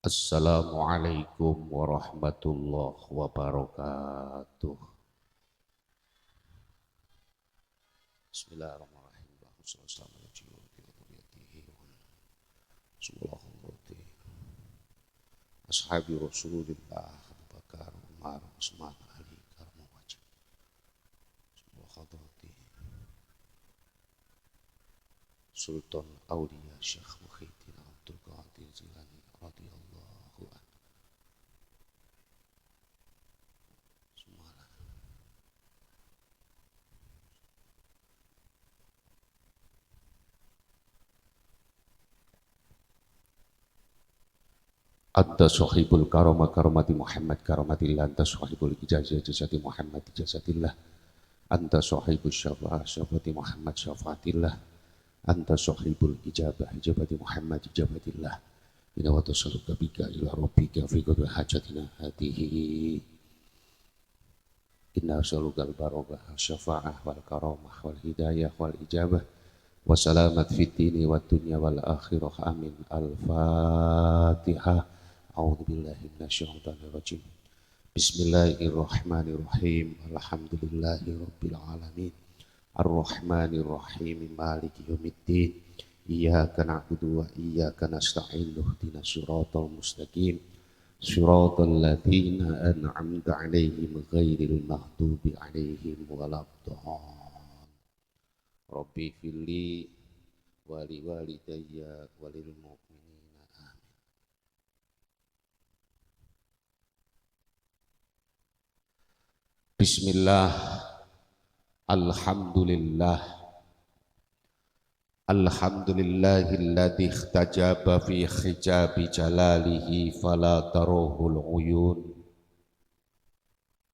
Assalamualaikum warahmatullahi wabarakatuh. Bismillahirrahmanirrahim. Ashabi Rasulillah Abu Bakar Umar Utsman Ali Karmu Wajib Hadrati Sultan Aulia Syekh Muhyiddin Abdul Qadir Jilani radhiyallahu anhu. Anta sahibul karama karamati Muhammad karamatillah, anta sahibul ijazah ijazati Muhammad ijazatillah, anta sahibul syafa'ah syafa'ati Muhammad syafa'atillah, anta sahibul ijabah ijabati Muhammad ijabatillah. Inna wa tasaluka bika ila rabbika fi qadri hajatina hatihi. Inna salukal barakah syafa'ah wal karamah wal hidayah wal ijabah wa salamat fid dini wad dunya wal akhirah amin. Al-Fatihah. A'udzubillahi minasyaitonir rajim. Bismillahirrahmanirrahim. Alhamdulillahirabbil alamin. Ar-Rahmanir Rahim. Maliki yaumiddin. Iyyaka na'budu wa iyyaka nasta'in. Ihdinas siratal mustaqim. Siratal ladzina an'amta 'alaihim ghairil maghdubi 'alaihim waladdallin. Rabbi fili wa liwalidayya walil mu'minina amin. Bismillah. Alhamdulillah. Alhamdulillahilladzi ikhtajaba fi hijabi jalalihi fala taruhul uyun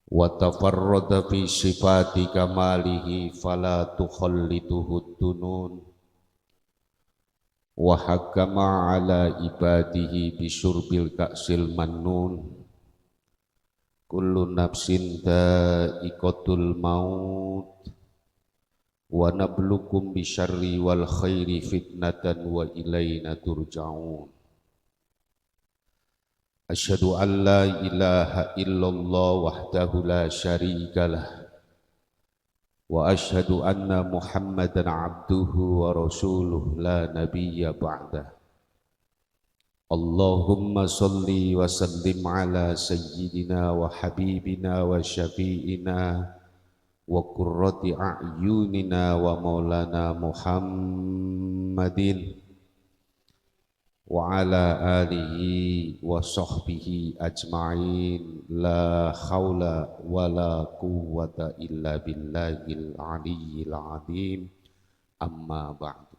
wa tafarrada fi sifati kamalihi fala tukhallituhu dunun wa hakama ala ibadihi bisyurbil ka'sil mannun. Kullu nafsin dha'iqatul maut wa nablukum bisyarri wal khairi fitnatan wa ilaina turja'un. Asyhadu an la ilaha illallah wahdahu la syarikalah wa asyhadu anna Muhammadan abduhu wa rasuluh la nabiyya ba'dah. Allahumma salli wa sallim ala sayyidina wa habibina wa syafi'ina wa qurrati a'yunina wa maulana Muhammadin wa ala alihi wa sahbihi ajma'in. La hawla wa la quwwata illa billahil aliyyil azim. Amma ba'du.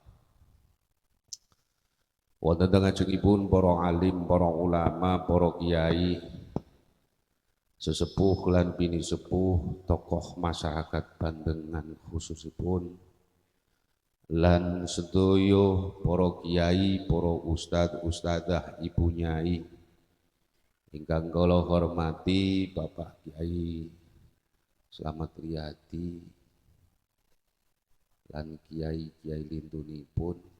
Wonten ngajengipun para alim, para ulama, para kiai, sesepuh lan bini sepuh, tokoh masyarakat Bandengan khususipun, lan sedaya para kiai, para ustad, ustadah, ibu nyai ingkang kula hormati Bapak Kiai Slamet Riyadi lan kiai-kiai lintunipun.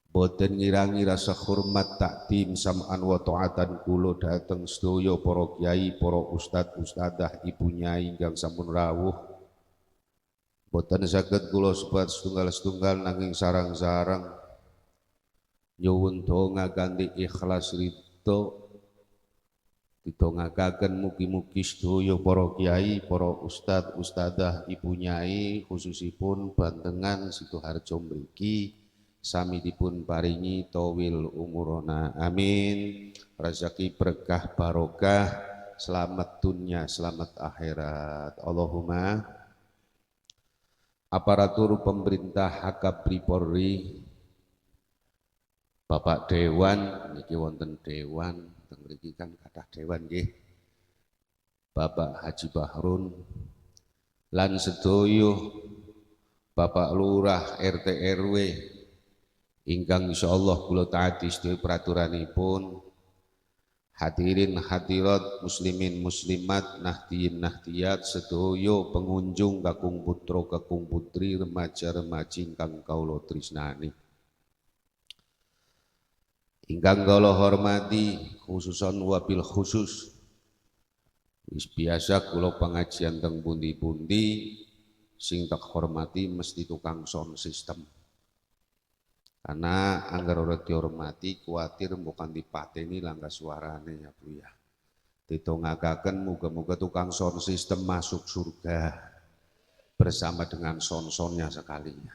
Boten ngirangi rasa hormat takdim sam'an wa ta'atan kula dhateng sedaya para kiai, para ustad, ustadah, ibu nyai ingkang sampun rawuh. Boten saged kula sebat setunggal-setunggal nanging sarang-sarang nyuwun donga kanthi ikhlas ridho didongakaken mugi-mugi sedaya para kiai, para ustad, ustadah, ibu nyai khususipun Bandengan Sidoarjo mriki sami dipun paringi tawil umurona amin, rezeki berkah barokah, selamat dunia selamat akhirat Allahumma. Aparatur pemerintah Hakabri Polri, Bapak Dewan niki wonten dewan teng mriki kan kathah dewan nggih, Bapak Haji Bahrun lan sedaya Bapak Lurah RT RW ingkang insyaallah kula taati sedaya peraturanipun. Hadirin hadirat muslimin muslimat nahdiyin nahdiyat sedaya pengunjung kakung putra kakung putri remaja remaji ingkang kawula tresnani. Ingkang kula hormati khususon wabil khusus wis biasa kula pengajian teng pundi-pundi sing tak hormati mesti tukang sound system. Karena anggar ora dihormati kuatir bukan dipateni langkah suarane ya Bu ya. Ditongakaken muga-muga tukang sound system masuk surga bersama dengan sound-soundnya sekalinya.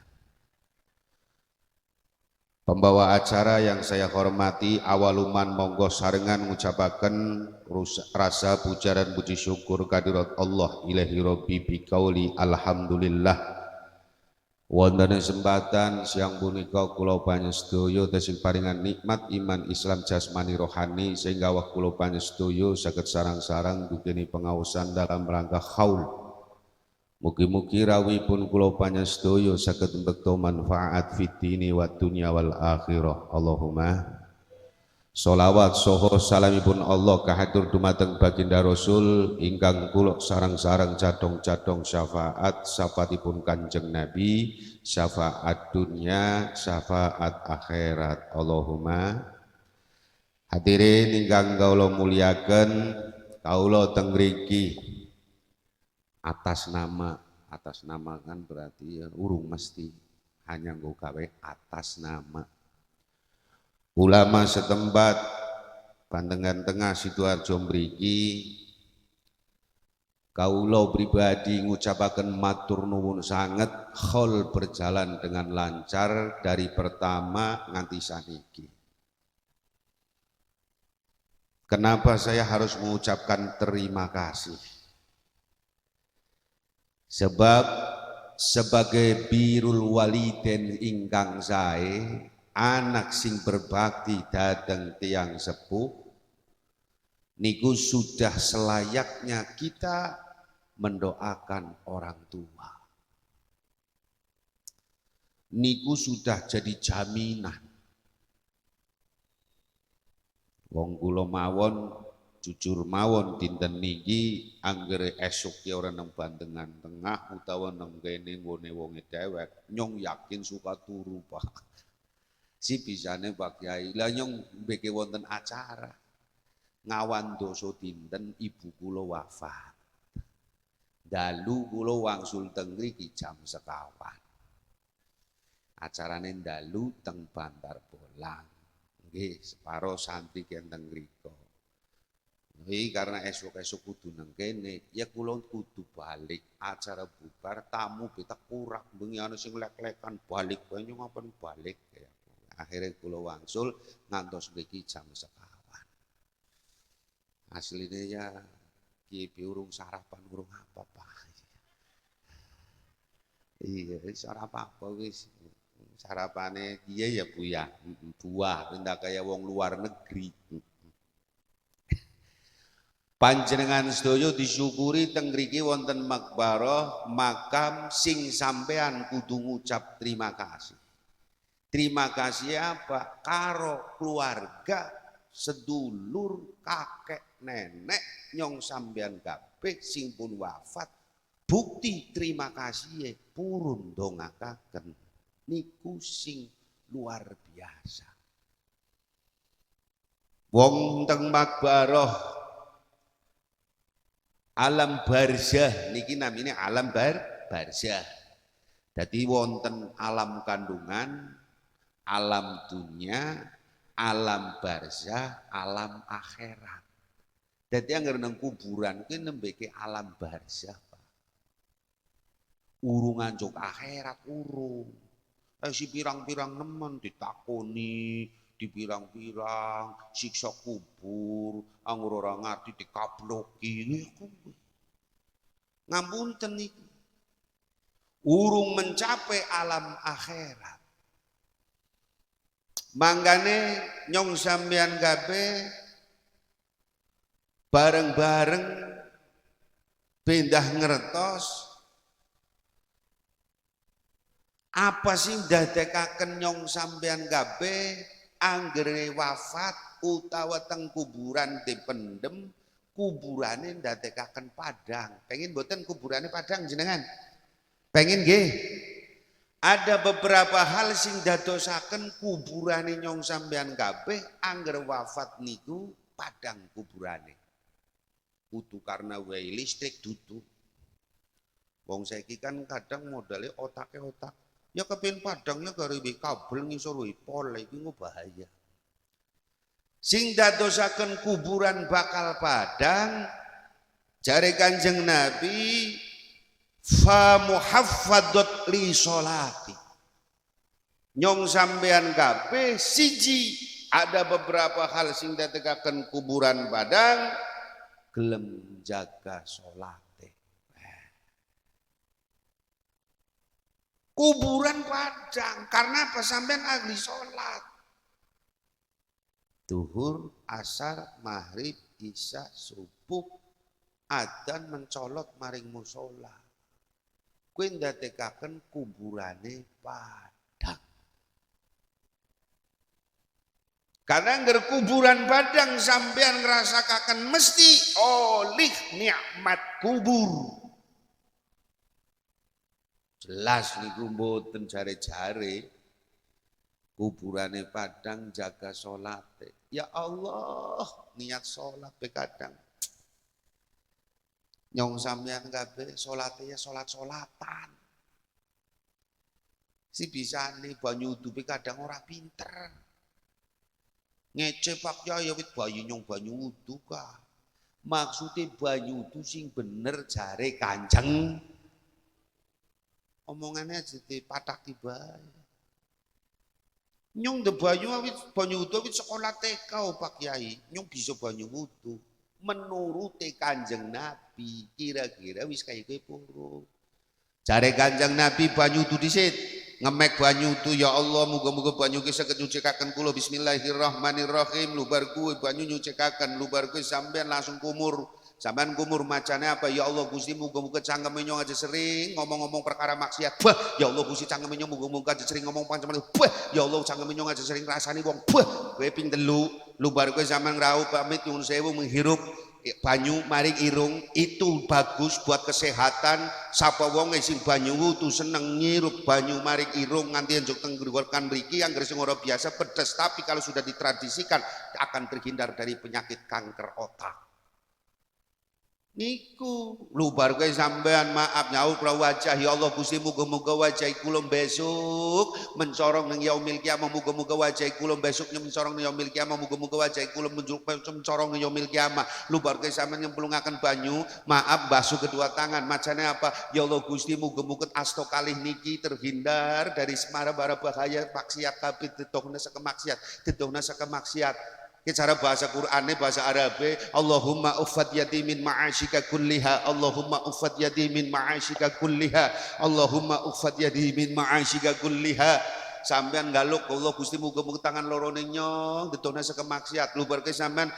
Pembawa acara yang saya hormati, awaluman monggo sarengan ngucapaken rasa puja dan puji syukur kehadirat Allah ilahi rabbi biqauli alhamdulillah. Wonten kesempatan siang punika kula panjenengan tasih paringan nikmat iman Islam jasmani rohani sehingga wah kula panjenengan saged sarang-sarang dugeni pengaosan dalam rangka haul. Mugi-mugi rawi pun kula panjenengan saged mbekta manfaat fid dini wad dunya wal akhirah. Allahumma sholawat soho salamipun Allah kahatur dumateng baginda Rasul ingkang kula sarang-sarang cadong-cadong syafaatipun Kanjeng Nabi, syafaat dunya, syafaat akhirat. Allahumma. Hadirin ingkang kula muliaken, kawula teng mriki atas nama kan berarti ya, urung mesti hanya nggo gawe atas nama ulama setempat Bantengan Tengah Sidoarjo mriki kawula pribadi ngucapaken matur nuwun sanget khol berjalan dengan lancar dari pertama nganti saniki. Kenapa saya harus mengucapkan terima kasih? Sebab sebagai birul waliden ingkang sae, anak sing berbakti dateng tiang sepuh, niku sudah selayaknya kita mendoakan orang tua. Niku sudah jadi jaminan. Wong kula mawon jujur mawon dinten niki anggere esuk ya ora nang Bantengan Tengah utawa nang kene nggone wonge dewek nyong yakin suka turu Pak. Si bisane Pak Kyai lah nyong mbeke wonten acara ngawan dosa dinten ibu kula wafat. Dalu kula wangsul teng mriki jam 1. Acarane dalu teng Bantar Bolang. Nggih, separo santri kenteng mriku. Karena esok-esok kudu nang kene, ya kula kudu balik acara bubar tamu betak kurak bengi ana sing lek-lekan balik wae ngapain balik ya. Akhirnya kula wangsul ngantos mriki jam 1. Asline ya ki urung sarapan urung apa-apa. Iya, sarapan apa wis. Sarapane iya ya Bu ya, buah ndak kaya wong luar negeri. Panjenengan sedaya disyukuri teng mriki wonten makbarah makam sing sampean kudu ngucap terima kasih. Terima kasih apa? Karo keluarga, sedulur, kakek, nenek nyong sampean kabeh sing pun wafat. Bukti terima kasih purun dongakaken niku sing luar biasa. Wong teng makbarah alam barzah niki namine alam barzah. Jadi wonten alam kandungan, alam dunia, alam barzah, alam akhirat. Jadi anggar nang kuburan kuwi nembeke alam barzah, Pak. Urung anjuk akhirat urung. Si pirang-pirang nemen ditakoni, dipirang-pirang, siksa kubur, anggur ora ngerti dikabloki niku. Ngapunten niku. Urung mencapai alam akhirat. Manggane nyong sampeyan kabeh bareng-bareng pindah ngertos apa sih ndadekaken nyong sampeyan kabeh anggere wafat utawa teng kuburan dipendem kuburane ndadekaken padang. Pengen mboten kuburane padang jenengan? Pengen nggih? Ada beberapa hal sing dadosaken kuburane nyong sampean kabeh angger wafat niku padang kuburane. Kudu karena wae listrik dudu. Wong saiki kan kadang modale otake otak. Ya kepin padangnya gawe kabel ngisor pol iki bahaya. Sing dadosaken kuburan bakal padang jare Kanjeng Nabi fa muhaffadot li sholati. Nyong sampean kabeh siji ada beberapa hal sing dategaken kuburan padang gelem jaga salate. Kuburan padang karena apa sampean ahli salat. Duhur, asar, maghrib, isya, subuh adzan mencolot maring musala. Kuwi ndadekaken kuburane padang. Karena ngger kuburan padang sampean ngrasakaken mesti olih nikmat kubur. Jelas niku mboten jare-jare kuburane padang jaga salate. Ya Allah, niat salat be kadang nyong sampean kabeh salate ya salat-salatan. Si bisane banyu wudu kadang ora pinter. Ngece Pak Yai wit banyu nyong banyu wudu ka. Maksude banyu wudu sing bener jare Kanjeng. Omongane aja dipataki bae. Nyong de banyu wudu wit sekolah TK Pak Yai. Nyong bisa banyu wudu. Menurut Kanjeng Nabi kira-kira wis kaya kowe purun. Jare Kanjeng Nabi banyu wudu dhisik, ngemek banyu wudu ya Allah muga-muga banyu ki saged nyucikaken kula bismillahirrahmanirrahim lubar kuwe banyu nyucikaken lubar kuwe sampean langsung kumur. Sampean kumur macane apa ya Allah Gusti muga-muga cangkeme nyong aja sering ngomong-ngomong perkara maksiat. Bah ya Allah Gusti cangkeme nyong muga-muga aja sering ngomong pancen. Bah ya Allah cangkeme nyong aja sering rasani wong. Bah kowe ping 3 lubar kowe sampean ngraup pamit nyuwun sewu menghirup banyu maring irung itu bagus buat kesehatan. Sapa wong sing banyu wudu seneng ngirup banyu maring irung nganti enjuk tenggorokan mriki anggere sing ora biasa pedes tapi kalau sudah ditradisikan akan terhindar dari penyakit kanker otak. Niku lubar kowe sampean maaf nyaur pra wajah ya Allah Gusti muga-muga wajah kula besok mencorong ning yaumil kiamah muga-muga wajah kula besok mencorong ning yaumil kiamah muga-muga wajah kula mencorong ning yaumil kiamah. Lubar kowe sampean nyemplungaken banyu maaf basuh kedua tangan macane apa ya Allah Gusti muga-muga asto kalih niki terhindar dari semara-bara bahaya maksiat kabeh ditohna saka maksiat. Cara bahasa Qur'ane bahasa Arabe Allahumma uffat yadi min ma'asyika kulliha Allahumma uffat yadi min ma'asyika kulliha Allahumma uffat yadi min ma'asyika kulliha. Sampean galuk Allah Gusti muga-muga tangan lorone nyong detona saka maksiat lubar ke sampean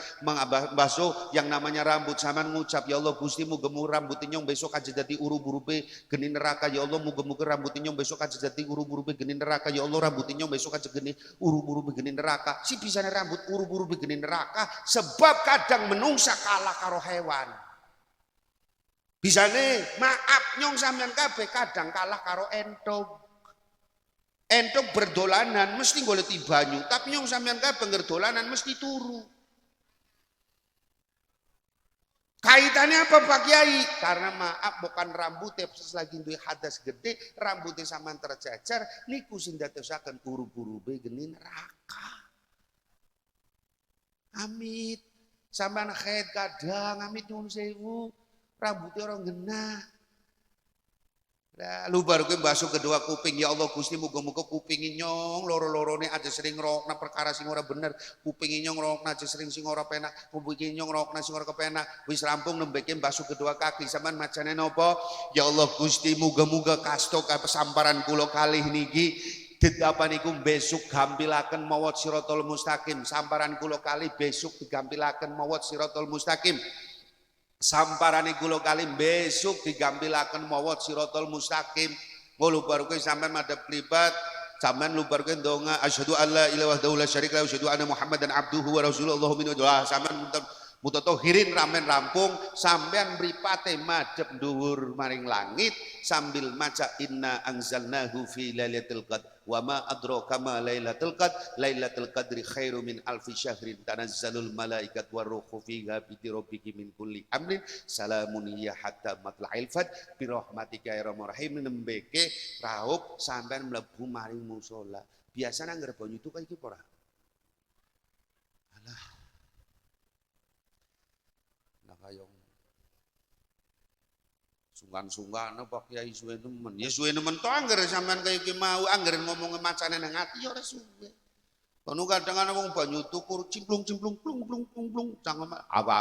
basuh yang namanya rambut sampean ngucap ya Allah Gusti muga-muga rambut nyong besok aja dadi uru-urupe geni neraka ya Allah muga-muga rambut nyong besok aja dadi uru-urupe geni neraka ya Allah rambut nyong besok aja geni uru-urupe geni neraka. Si bisane rambut uru-urupe geni neraka sebab kadang menungsa kalah karo hewan. Bisane maaf nyong sampean kabeh kadang kalah karo entok. Entok berdolanan mesti goleti banyu, tapi nyong sampean kabeh dolanan mesti turu. Kaitannya apa Pak Kiai? Karena maaf bukan rambutnya lagi duwe hadas gede, rambutnya sampean tercecer, niku sing dadosaken uru-urube geni neraka. Amit, sampean khed kadang amit nyuwun sewu, rambutnya orang genah. Nah, lubar kowe basuh kedua kuping ya Allah Gusti muga-muga kuping nyong loro-lorone aja sering ngrokna perkara sing ora bener kuping nyong ngrokna aja sering sing ora penak kuping nyong ngrokna sing ora kepenak wis rampung nembeke basuh kedua kaki sampean macane napa ya Allah Gusti muga-muga kasto pesamparan kula kalih niki apa niku besok gampilaken mawat siratal mustaqim samparan kula kalih besok digampilaken mawat siratal mustaqim. Samparane kula kali besok digampilaken mawat siratal mustaqim. Lubar kowe sampean madhep klibat, sampean lubar kowe ndonga asyhadu alla ilaha illallah la syarika lahu asyhadu anna muhammadan abduhu wa rasuluhu min sampean Mutatohirin ramen rampung sampean mripate madhep dhuwur maring langit sambil maca inna anzalnahu fi lailatul qadr wa ma adraka ma lailatul qadr lailatul qadri khairum min alfi syahrin tanazzalul malaikat waruhu fiha bi rabbiki min kulli amrin salamun hiya hatta matla'il fajr bi rahmatika ya rahmanir rahim nembeke raup sampean mlebu maring musala biasane anggere banyu itu kaya iki ora alah kayong sungkan-sungkan apa kiai suwe nemen ya suwe nemen to angger sampean kaya iki mau angger ngomong macane nang ati ya ora suwe kono kadang ana wong banyu tukur cimplung-cimplung plung-plung cangkem apa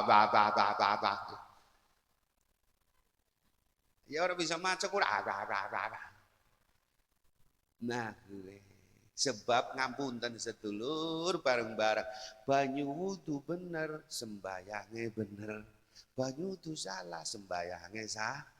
ya ora bisa maca ora apa nah gue sebab ngapunten sedulur bareng-bareng banyu wudu bener sembayange bener banyu itu salah sembayange salah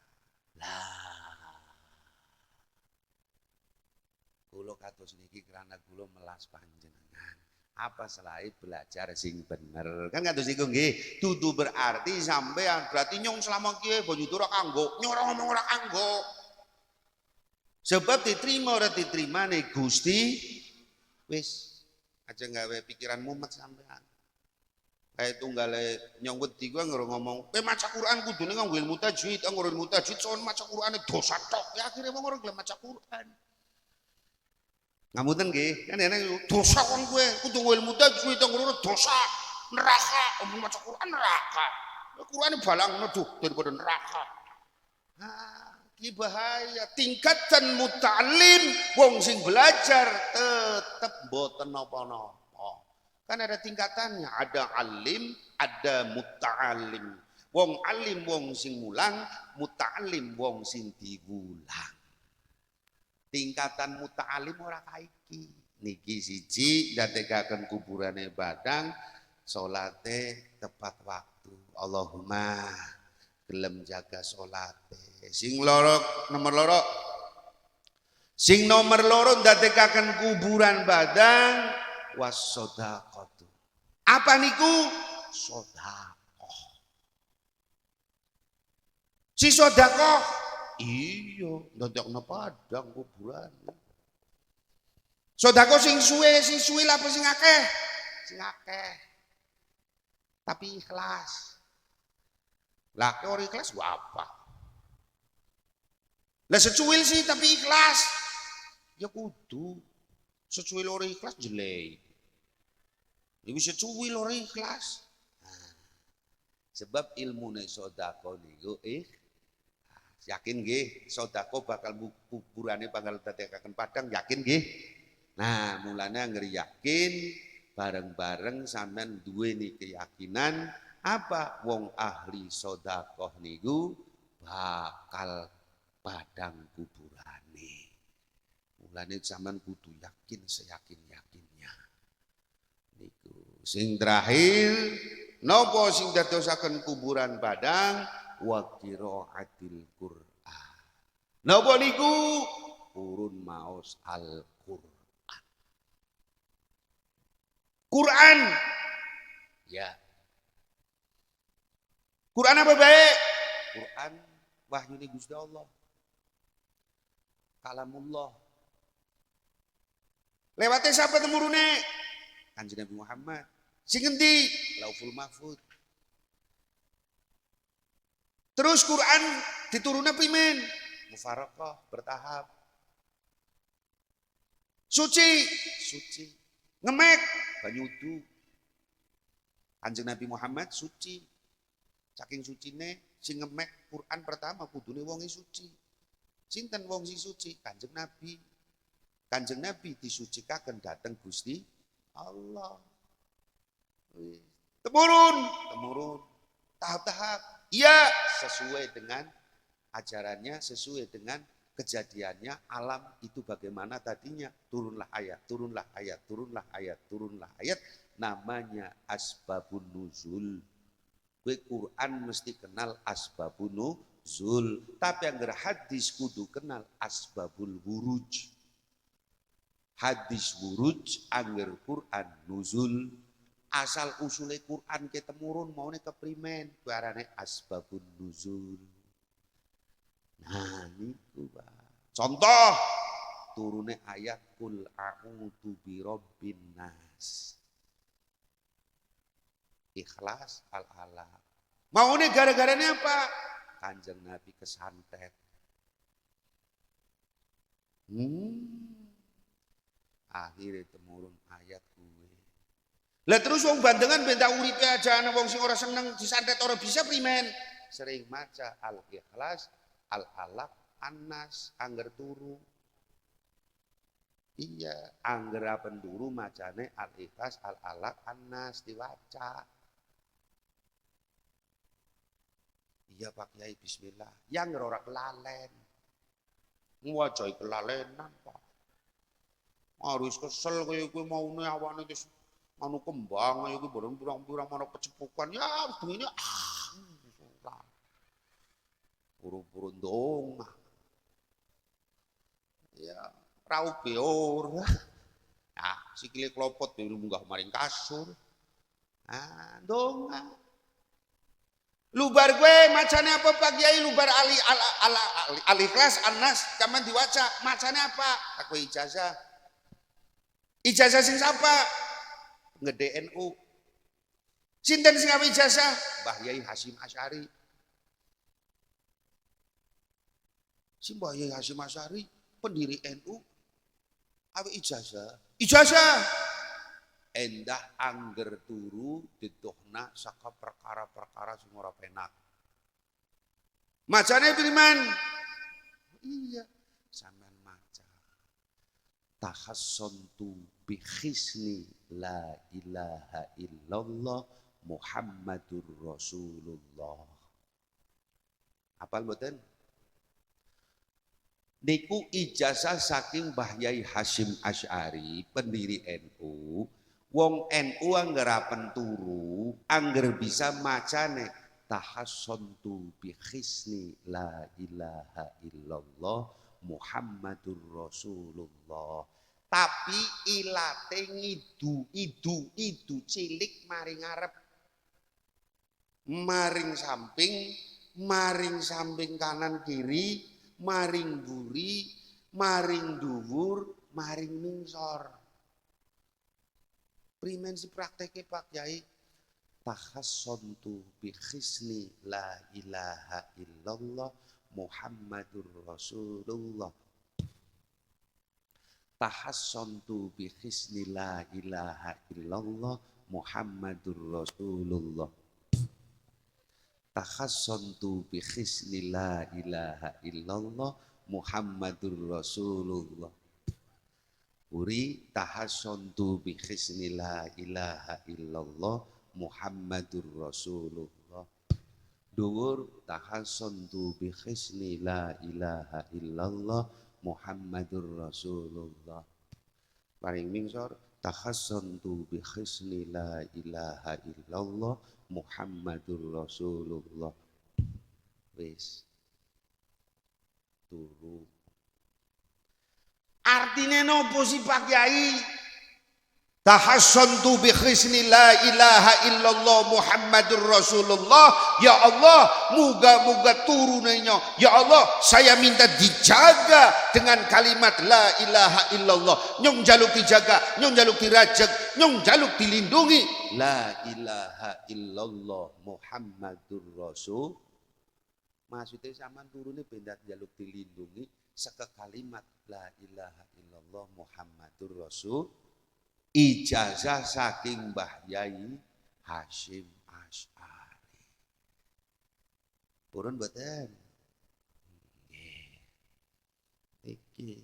kula kados niki kerana kula melas panjenengan apa selain belajar sing bener kan kados niku nggih dudu berarti sampean berarti nyong selama kiye banyu itu ora kanggo nyora ngomong ora kanggo sebab diterima ora diterima nih Gusti wis aja gawe pikiran mumet sampean kayak tunggale nyong wedi gua ngomong maca Quran kudune nganggo ilmu tajwid nganggo ilmu tajwid soal maca Qurane dosa tok ya akhirnya wong ora gelem maca Quran ngapunten nggih kan enak dosa wong kowe kudu nganggo ilmu tajwid nganggo dosa neraka omong maca Quran neraka Qurane balangno duh daripada neraka ki bahaya tingkatan muta'alim wong sing belajar tetep boten napa-napa kan ada tingkatannya ada alim ada muta'alim wong alim wong sing mulang muta'alim wong sing diwulang tingkatan muta'alim ora kaiki niki siji ndadegaken kuburane Badang salate tepat waktu Allahumma gelem jaga salate sing nomor loro sing nomor loro ndadegaken kuburan Badang wasodaqatu apa niku sedekah si sedekah iya ndadekno Padang kuburan sedekah sing suwe apa sing akeh tapi ikhlas lah ora ikhlas gua apa lah secuil sih tapi ikhlas ya kudu secuil ora ikhlas jelek ya bisa secuil ora ikhlas sebab ilmune sedekah niku yakin nggih sedekah bakal kuburane bakal dadekaken Padang yakin nggih nah mulane anggere yakin bareng-bareng sampean duweni keyakinan apa wong ahli sedekah niku bakal Padang kuburane mulane sampean kudu yakin seyakin-yakinnya niku sing terakhir napa sing dadosaken kuburan Padang wa qiraatil Qur'an napa niku urun maos Al-Qur'an Quran ya Quran apa baik Quran wahyune Gusti Allah kalamullah lewate siapa temurune Kanjeng Nabi Muhammad sing endi Lauful Mahfuz terus Quran diturunna pimen mufaraqah bertahap suci ngemek banyu wudu Kanjeng Nabi Muhammad suci saking sucine sing ngemek Quran pertama kudune wong suci sinten wong sing suci Kanjeng Nabi disucikaken dateng Gusti Allah temurun tahap-tahap iya sesuai dengan ajarannya sesuai dengan kejadiannya alam itu bagaimana tadinya turunlah ayat namanya asbabun nuzul Quran mesti kenal asbabun nuzul tapi yang hadis kudu kenal asbabul wuruj hadis wuruj angger Quran nuzul asal usule Quran ke temurun maune keprimen barane asbabun nuzul. Nah niku contoh turune ayat kul a'udzu birabbin nas. Ikhlas al-alaq. Maune gara-garanya apa? Kanjeng Nabi kesantet. Akhirnya temurun ayat gue. Lah terus wong bandengan benta uripe aja ana wong sing ora seneng disantet ora bisa primen. Sering maca al-ikhlas, al-alaq, an-nas angger turu. Iya, angger apen turu macane al-ikhlas, al-alaq, an-nas diwaca. Iya Pak Kiai bismillah. Yang ora kelalen. Ngwajai kelalenan Pak. Harus kesel kaya kowe maune awane wis anu kembang kaya kowe bareng pirang-pirang ana kecepukan. Ya begini buru-buru ndong. Ya raup beor. Ah, sikile klopot bener munggah maring kasur. Ah, ndong. Lubar gue macane apa Pak Kiai lubar al-ikhlas an-nas kaman diwaca macane apa? Aku ijazah. Ijazah sing sapa? Ngede NU. Sinten sing gawe ijazah? Mbah Yai Hasyim Asy'ari. Si Mbah Yai Hasyim Asy'ari pendiri NU awe ijazah. Ijazah endah angger turu dituhna saka perkara-perkara sing ora penak. Macane priman? Iya, sampean maca. Tahassontu bi khisni la ilaha illallah Muhammadur Rasulullah. Apal mboten? Niku ijazah saking Mbah Yai Hasyim Asy'ari, pendiri NU. Wong NU anggerapen turu, angger bisa macane tahassontu bi khisni la ilaha illallah Muhammadur Rasulullah. Tapi ilate idu cilik maring ngarep. Maring samping kanan kiri, maring buri, maring dhuwur, maring mingsor. Primen si prakteke Pak Yai tahassontu bi khisni la ilaha illallah Muhammadur Rasulullah. Tahassontu bi khisni la ilaha illallah Muhammadur Rasulullah. Tahassontu bi khisni la ilaha illallah Muhammadur Rasulullah. Uri tahassontu bi khisni la ilaha illallah Muhammadur Rasulullah. Dhuwur tahassontu bi khisni la ilaha illallah Muhammadur Rasulullah. Paring mingsor tahassontu bi khisni la ilaha illallah Muhammadur Rasulullah. Wis turu. Artinya nopo si Pak Kiai? Tahassontu bi khisni la ilaha illallah Muhammadur Rasulullah. Ya Allah, muga-muga turunnya. Ya Allah, saya minta dijaga dengan kalimat la ilaha illallah. Nyong jaluk dijaga, nyong jaluk dirajek, nyong jaluk dilindungi. La ilaha illallah Muhammadur Rasul. Maksudnya sampean turune bendak jaluk dilindungi saka kalimat la ilaha illallah Muhammadur Rasul. Ijazah saking Mbah Yai Hasyim Asy'ari. Purun mboten? Nggih. Iki.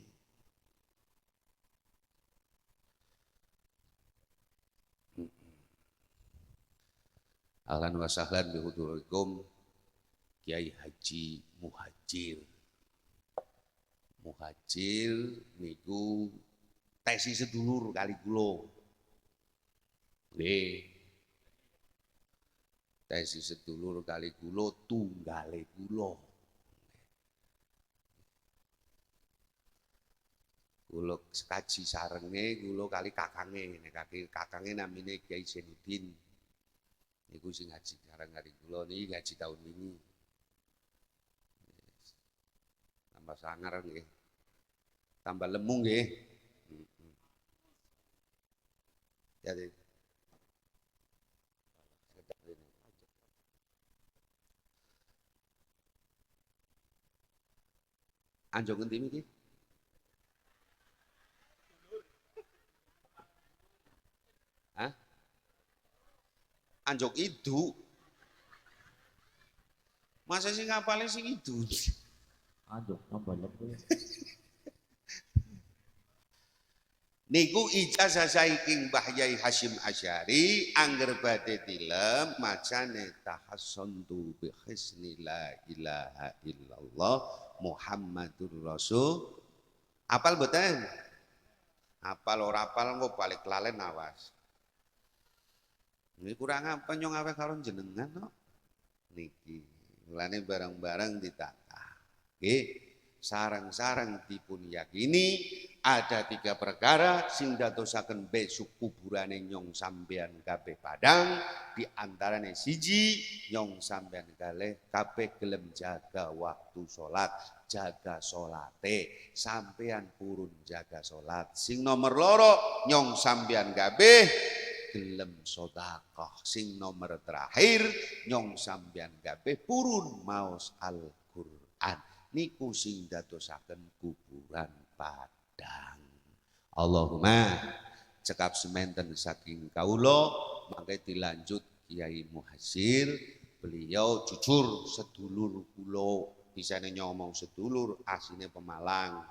Ahlan wa sahlan bi hudurikum Kiai Haji Muhajir. Muhajir niku tesi sedulur kali kula. Nggih. Tesi sedulur kali kula tunggale kula. Kula kaji sarenge kula kali kakange, nek kakange namine Kyai Zainuddin. Niku sing ngaji sareng kali kula niki ngaji tahun ini. Tambah sangar nggih. Tambah lemu nggih. Jadi anjong ngendi niki? Hah? Anjong idu. Masa sing ngapale sing idu? Anjong tambah lemu. Niku ijazah saking Mbah Yai Hasyim Asy'ari angger badhe tilem macane tahassantu bi hisni la ilaha illallah Muhammadur Rasul. Apal mboten? Apal ora apal engko balik lalen awas. Ini kurang apa nyong awe karo jenengan no? Niki. Mulane barang-barang ditata. Nggih. Sarang-sarang dipun yakini ada 3 perkara sing dadosaken besok kuburane nyong sampean kabeh padang, di antarane siji nyong sampean kabeh gelem jaga waktu salat, jaga salate, sampean purun jaga salat. Sing nomor loro nyong sampean kabeh gelem sedekah. Sing nomor terakhir nyong sampean kabeh purun maos Al-Qur'an. Niku sing dadosaken kuburan padang. Allahumma cekap sementen saking kawula mangke dilanjut Kiai Muhasir. Beliau jujur sedulur kula, bisane ngomong sedulur asine Pemalang.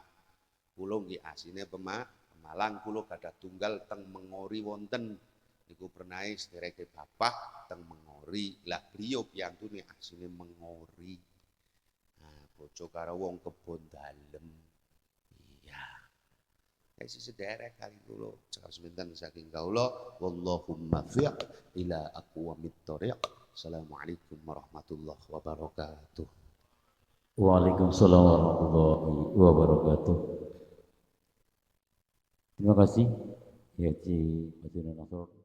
Kula nggih asine Pemalang, kula gadah tunggal teng Mengori wonten. Niku pernah sedereke bapak teng Mengori. Lah beliau piyantune asine Mengori. Bojo karo wong kebon dalem. Iya. Isi sederek kali kula cekap seminten saking kawula wallahumma fiq ila aqwamit thariq. Assalamualaikum warahmatullahi wabarakatuh. Waalaikumsalam warahmatullahi wabarakatuh. Terima kasih Haji Nasr.